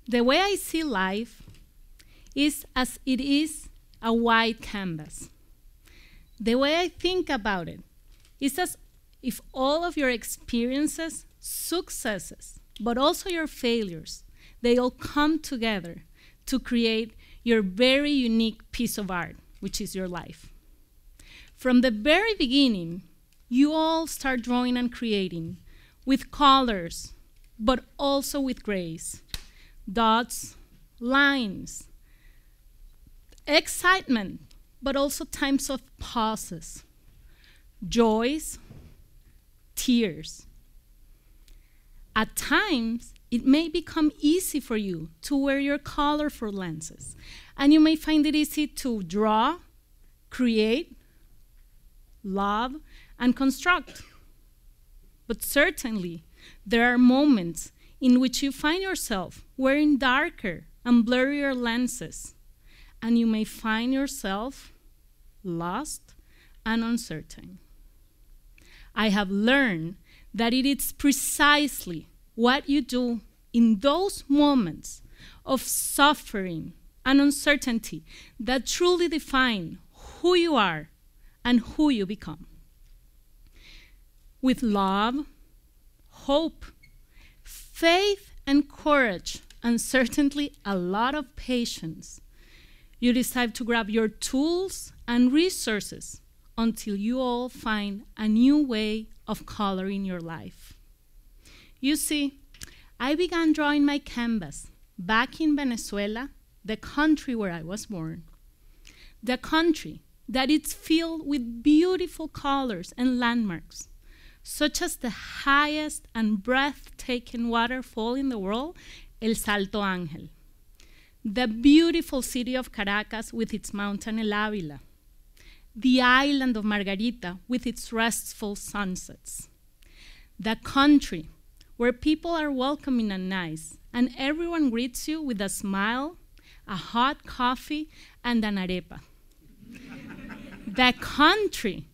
The way I see life is as it is a white canvas. The way I think about it is as if all of your experiences, successes, but also your failures, they all come together to create your very unique piece of art, which is your life. From the very beginning, you all start drawing and creating with colors, but also with grace, dots, lines, excitement, but also times of pauses, joys, tears. At times, it may become easy for you to wear your colorful lenses, and you may find it easy to draw, create, love, and construct. But certainly, there are moments in which you find yourself wearing darker and blurrier lenses, and you may find yourself lost and uncertain. I have learned that it is precisely what you do in those moments of suffering and uncertainty that truly define who you are and who you become. With love, hope, faith, and courage, and certainly a lot of patience, you decide to grab your tools and resources until you all find a new way of coloring your life. You see, I began drawing my canvas back in Venezuela, the country where I was born, the country that is filled with beautiful colors and landmarks, such as the highest and breathtaking waterfall in the world, El Salto Ángel, the beautiful city of Caracas with its mountain El Ávila, the island of Margarita with its restful sunsets, the country where people are welcoming and nice, and everyone greets you with a smile, a hot coffee, and an arepa. The country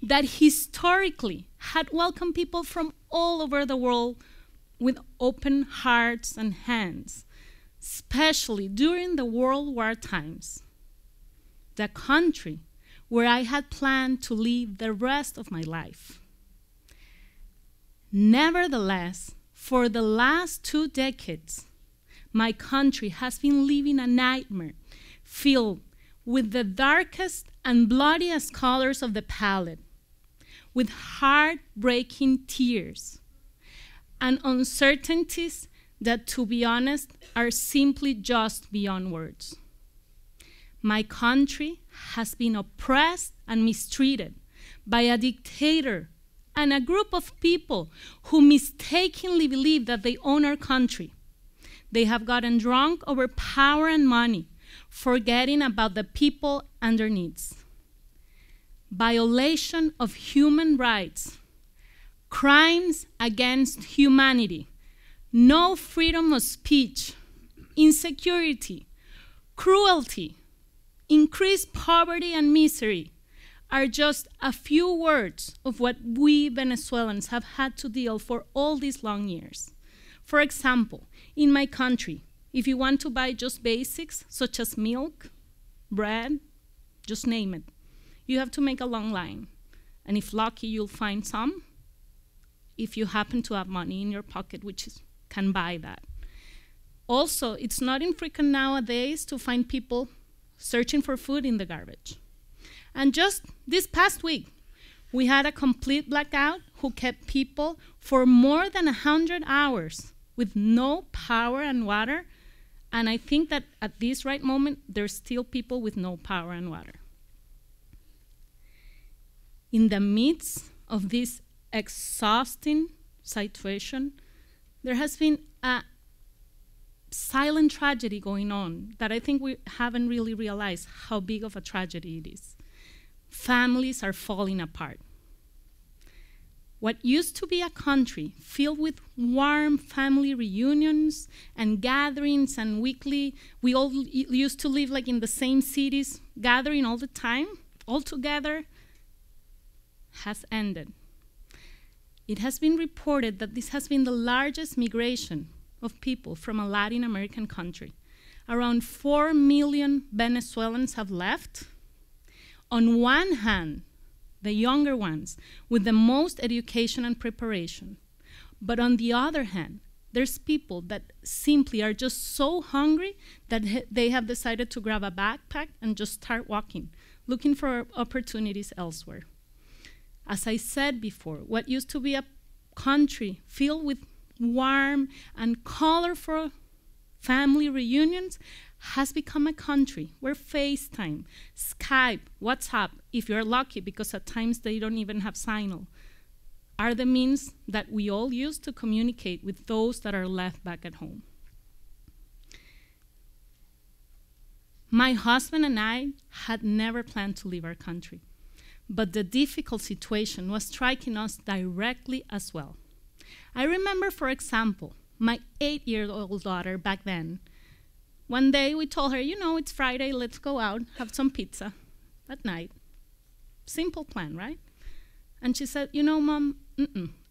that historically had welcomed people from all over the world with open hearts and hands, especially during the World War times. The country where I had planned to live the rest of my life. Nevertheless, for the last 2 decades, my country has been living a nightmare filled with the darkest and bloodiest colors of the palette, with heart-breaking tears and uncertainties that, to be honest, are simply just beyond words. My country has been oppressed and mistreated by a dictator and a group of people who mistakenly believe that they own our country. They have gotten drunk over power and money, forgetting about the people and their needs. Violation of human rights, crimes against humanity, no freedom of speech, insecurity, cruelty, increased poverty and misery are just a few words of what we Venezuelans have had to deal for all these long years. For example, in my country, if you want to buy just basics such as milk, bread, just name it, you have to make a long line. And if lucky, you'll find some, if you happen to have money in your pocket, which can buy that. Also, it's not infrequent nowadays to find people searching for food in the garbage. And just this past week, we had a complete blackout who kept people for more than 100 hours with no power and water. And I think that at this right moment, there's still people with no power and water. In the midst of this exhausting situation, there has been a silent tragedy going on that I think we haven't really realized how big of a tragedy it is. Families are falling apart. What used to be a country filled with warm family reunions and gatherings and weekly, we all used to live like in the same cities, gathering all the time, all together, has ended. It has been reported that this has been the largest migration of people from a Latin American country. Around 4 million Venezuelans have left. On one hand, the younger ones with the most education and preparation. But on the other hand, there's people that simply are just so hungry that they have decided to grab a backpack and just start walking, looking for opportunities elsewhere. As I said before, what used to be a country filled with warm and colorful family reunions has become a country where FaceTime, Skype, WhatsApp, if you're lucky, because at times they don't even have signal, are the means that we all use to communicate with those that are left back at home. My husband and I had never planned to leave our country, but the difficult situation was striking us directly as well. I remember, for example, my 8-year-old daughter back then. One day we told her, you know, it's Friday, let's go out, have some pizza at night. Simple plan, right? And she said, you know, Mom,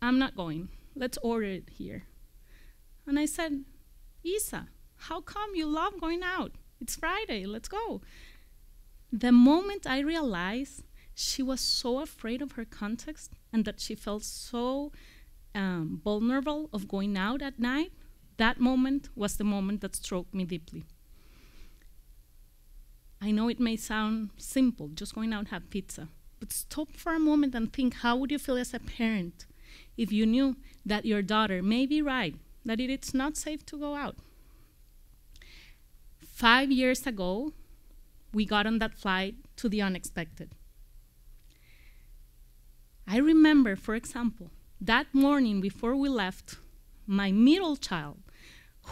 I'm not going. Let's order it here. And I said, Isa, how come you love going out? It's Friday, let's go. The moment I realized she was so afraid of her context and that she felt so vulnerable of going out at night, that moment was the moment that struck me deeply. I know it may sound simple, just going out and have pizza, but stop for a moment and think, how would you feel as a parent if you knew that your daughter may be right, that it's not safe to go out? 5 years ago, we got on that flight to the unexpected. I remember, for example, that morning before we left, my middle child,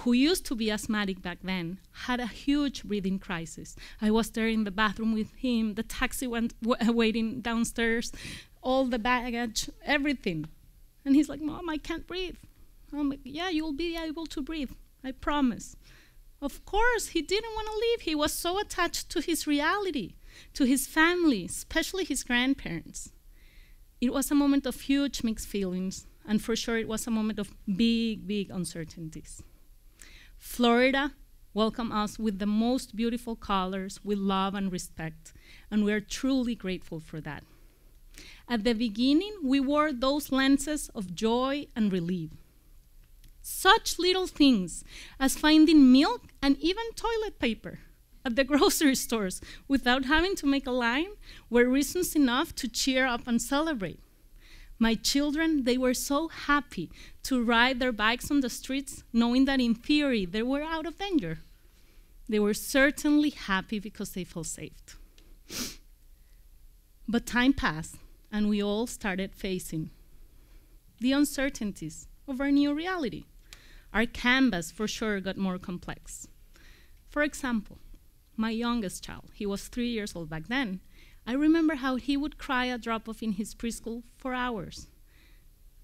who used to be asthmatic back then, had a huge breathing crisis. I was there in the bathroom with him, the taxi went waiting downstairs, all the baggage, everything. And he's like, Mom, I can't breathe. I'm like, yeah, you'll be able to breathe, I promise. Of course, he didn't want to leave. He was so attached to his reality, to his family, especially his grandparents. It was a moment of huge mixed feelings, and for sure it was a moment of big, big uncertainties. Florida welcomed us with the most beautiful colors, with love and respect, and we are truly grateful for that. At the beginning, we wore those lenses of joy and relief. Such little things as finding milk and even toilet paper at the grocery stores without having to make a line were reasons enough to cheer up and celebrate. My children, they were so happy to ride their bikes on the streets, knowing that in theory they were out of danger. They were certainly happy because they felt safe. But time passed, and we all started facing the uncertainties of our new reality. Our canvas for sure got more complex. For example, my youngest child, he was 3 years old back then, I remember how he would cry a drop-off in his preschool for hours.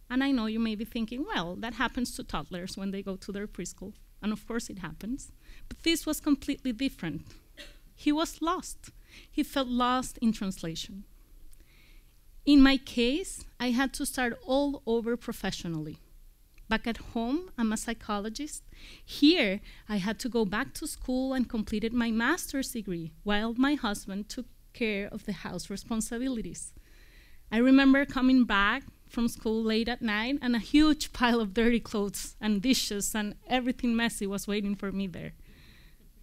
And I know you may be thinking, well, that happens to toddlers when they go to their preschool. And of course it happens. But this was completely different. He was lost. He felt lost in translation. In my case, I had to start all over professionally. Back at home, I'm a psychologist. Here, I had to go back to school and completed my master's degree while my husband took care of the house responsibilities. I remember coming back from school late at night and a huge pile of dirty clothes and dishes and everything messy was waiting for me there.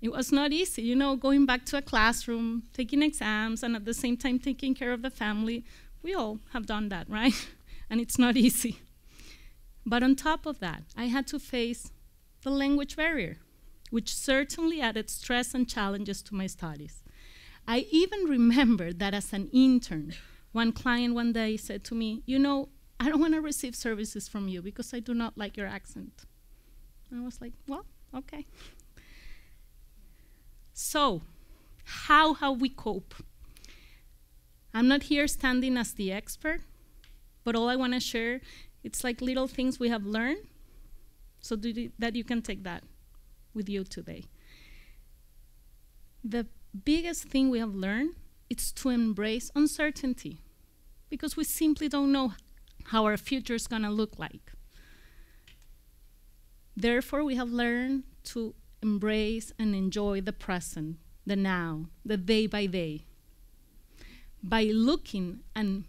It was not easy, you know, going back to a classroom, taking exams, and at the same time taking care of the family. We all have done that, right? And it's not easy. But on top of that, I had to face the language barrier, which certainly added stress and challenges to my studies. I even remember that as an intern, one client one day said to me, you know, I don't want to receive services from you because I do not like your accent. I was like, well, okay. So, how have we cope? I'm not here standing as the expert, but all I want to share, it's like little things we have learned so that you can take that with you today. The biggest thing we have learned is to embrace uncertainty because we simply don't know how our future is going to look like. Therefore, we have learned to embrace and enjoy the present, the now, the day by day, by looking and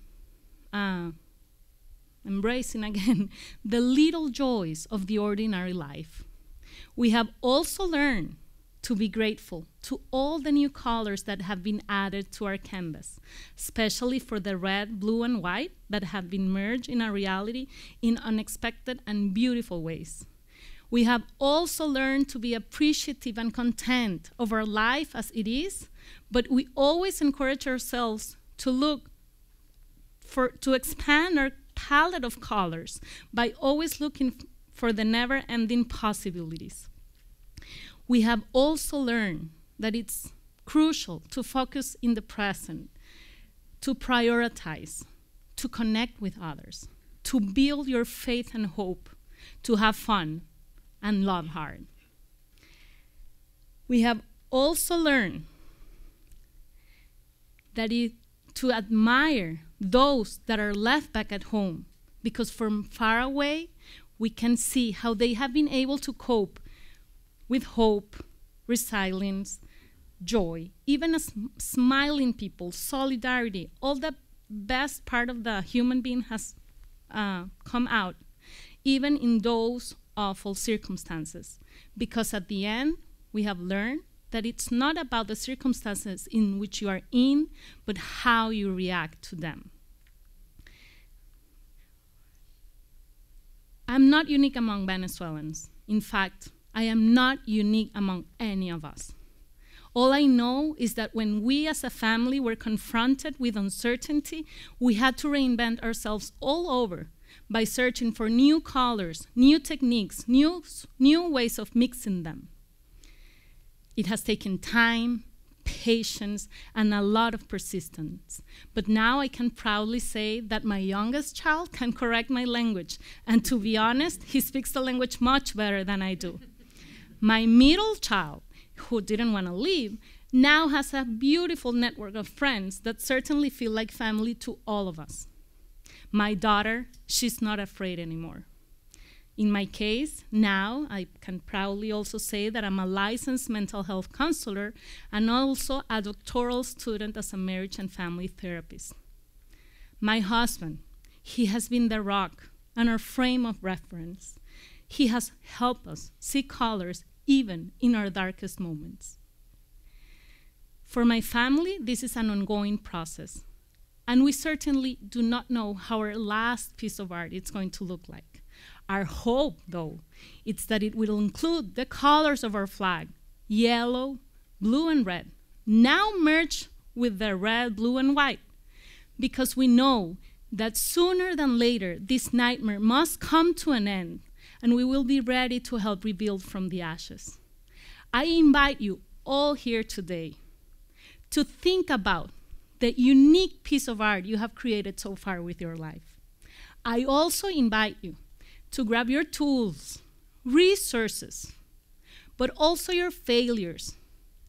embracing again the little joys of the ordinary life. We have also learned to be grateful to all the new colors that have been added to our canvas, especially for the red, blue, and white that have been merged in our reality in unexpected and beautiful ways. We have also learned to be appreciative and content of our life as it is, but we always encourage ourselves to to expand our palette of colors by always looking for the never-ending possibilities. We have also learned that it's crucial to focus in the present, to prioritize, to connect with others, to build your faith and hope, to have fun, and love hard. We have also learned that to admire those that are left back at home, because from far away, we can see how they have been able to cope with hope, resilience, joy, even as smiling people, solidarity, all the best part of the human being has come out, even in those awful circumstances. Because at the end, we have learned that it's not about the circumstances in which you are in, but how you react to them. I'm not unique among Venezuelans. In fact, I am not unique among any of us. All I know is that when we as a family were confronted with uncertainty, we had to reinvent ourselves all over by searching for new colors, new techniques, new ways of mixing them. It has taken time, patience, and a lot of persistence. But now I can proudly say that my youngest child can correct my language, and to be honest, he speaks the language much better than I do. My middle child, who didn't want to leave, now has a beautiful network of friends that certainly feel like family to all of us. My daughter, she's not afraid anymore. In my case, now I can proudly also say that I'm a licensed mental health counselor and also a doctoral student as a marriage and family therapist. My husband, he has been the rock and our frame of reference. He has helped us see colors even in our darkest moments. For my family, this is an ongoing process, and we certainly do not know how our last piece of art is going to look like. Our hope, though, is that it will include the colors of our flag, yellow, blue, and red, now merged with the red, blue, and white, because we know that sooner than later, this nightmare must come to an end, and we will be ready to help rebuild from the ashes. I invite you all here today to think about the unique piece of art you have created so far with your life. I also invite you to grab your tools, resources, but also your failures,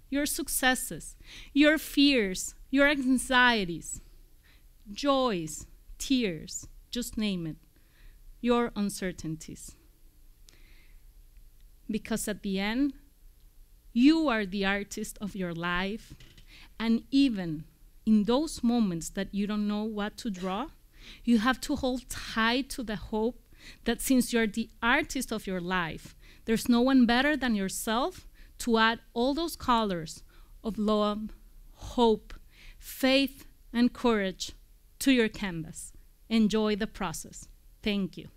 your successes, your fears, your anxieties, joys, tears, just name it, your uncertainties. Because at the end, you are the artist of your life, and even in those moments that you don't know what to draw, you have to hold tight to the hope that since you're the artist of your life, there's no one better than yourself to add all those colors of love, hope, faith, and courage to your canvas. Enjoy the process. Thank you.